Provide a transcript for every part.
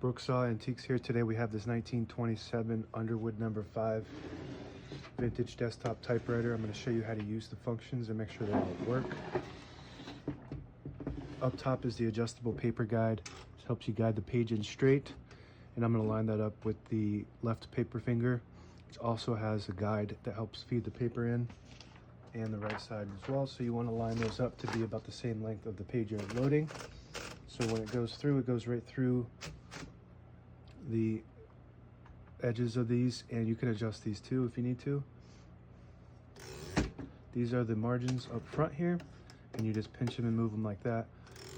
Brooksaw Antiques here. Today we have this 1927 Underwood No.5 vintage desktop typewriter. I'm going to show you how to use the functions and make sure they all work. Up top is the adjustable paper guide. It helps you guide the page in straight, and I'm going to line that up with the left paper finger, which also has a guide that helps feed the paper in, and the right side as well. So you want to line those up to be about the same length of the page you're loading. So when it goes through, it goes right through the edges of these, and you can adjust these too if you need to. These are the margins up front here, and you just pinch them and move them like that.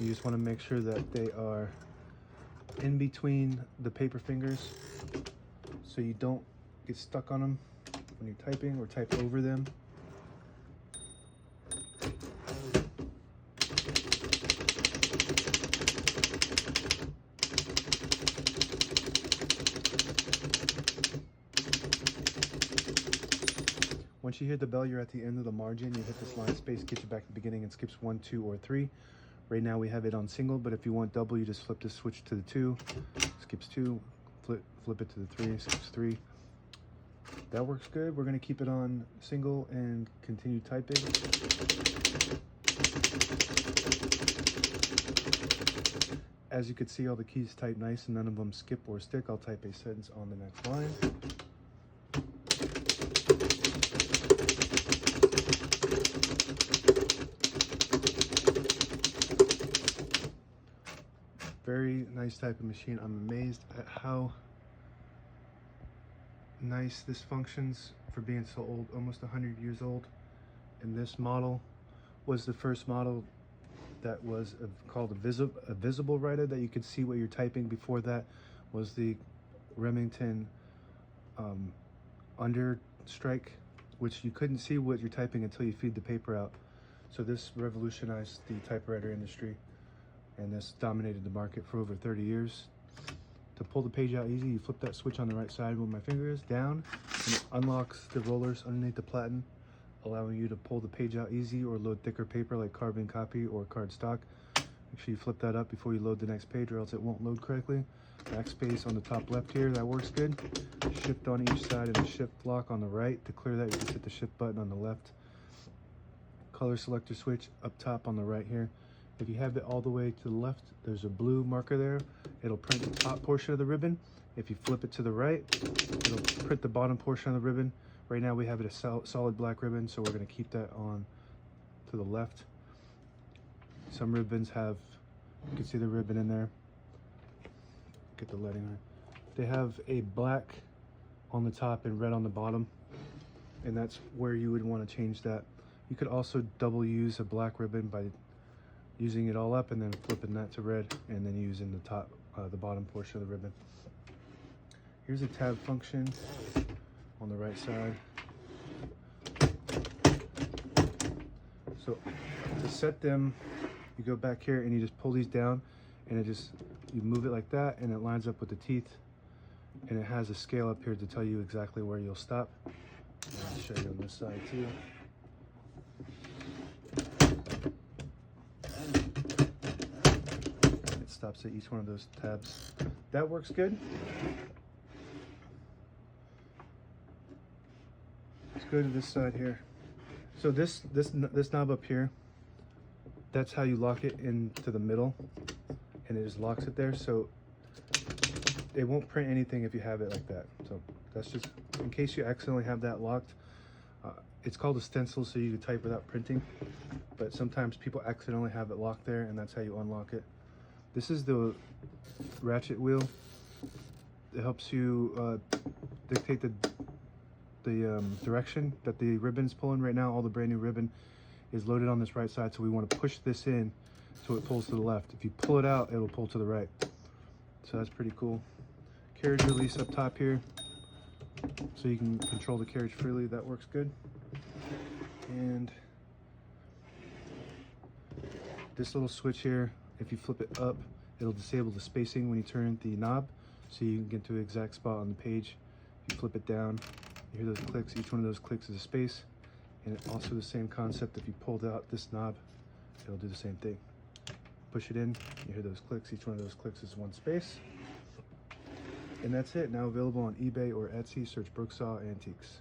You just want to make sure that they are in between the paper fingers so you don't get stuck on them when you're typing or type over them. Once you hear the bell, you're at the end of the margin. You hit this line space, gets you back to the beginning, and skips 1, 2, or 3. Right now we have it on single, but if you want double, you just flip this switch to the 2, skips 2, flip it to the 3, skips 3. That works good. We're going to keep it on single and continue typing. As you can see, all the keys type nice and none of them skip or stick. I'll type a sentence on the next line. Very nice type of machine. I'm amazed at how nice this functions for being so old, almost 100 years old. And this model was the first model that was called a visible writer, that you could see what you're typing. Before that was the Remington Understrike, which you couldn't see what you're typing until you feed the paper out. So this revolutionized the typewriter industry, and this dominated the market for over 30 years. To pull the page out easy, you flip that switch on the right side with my fingers down, and it unlocks the rollers underneath the platen, allowing you to pull the page out easy or load thicker paper like carbon copy or cardstock. Make sure you flip that up before you load the next page, or else it won't load correctly. Backspace on the top left here, that works good. Shift on each side and the shift lock on the right. To clear that, you just hit the shift button on the left. Color selector switch up top on the right here. If you have it all the way to the left, there's a blue marker there. It'll print the top portion of the ribbon. If you flip it to the right, it'll print the bottom portion of the ribbon. Right now we have it a solid black ribbon, so we're going to keep that on to the left. Some ribbons have, you can see the ribbon in there. Get the lighting on. They have a black on the top and red on the bottom, and that's where you would want to change that. You could also double use a black ribbon by using it all up and then flipping that to red, and then using the top, the bottom portion of the ribbon. Here's a tab function on the right side. So to set them, you go back here and you just pull these down, and you move it like that, and it lines up with the teeth, and it has a scale up here to tell you exactly where you'll stop. And I'll show you on this side too. Stops at each one of those tabs. That works good. Let's go to this side here. So this knob up here, that's how you lock it into the middle, and it just locks it there. So it won't print anything if you have it like that. So that's just in case you accidentally have that locked. It's called a stencil, so you can type without printing, but sometimes people accidentally have it locked there, and that's how you unlock it. This is the ratchet wheel. It helps you dictate the direction that the ribbon's pulling. Right now, all the brand new ribbon is loaded on this right side, so we want to push this in so it pulls to the left. If you pull it out, it'll pull to the right. So that's pretty cool. Carriage release up top here, so you can control the carriage freely. That works good. And this little switch here, if you flip it up, it'll disable the spacing when you turn the knob, so you can get to the exact spot on the page. If you flip it down, you hear those clicks. Each one of those clicks is a space, and also the same concept. If you pulled out this knob, it'll do the same thing. Push it in, you hear those clicks. Each one of those clicks is one space. And that's it. Now available on eBay or Etsy. Search Brooksaw Antiques.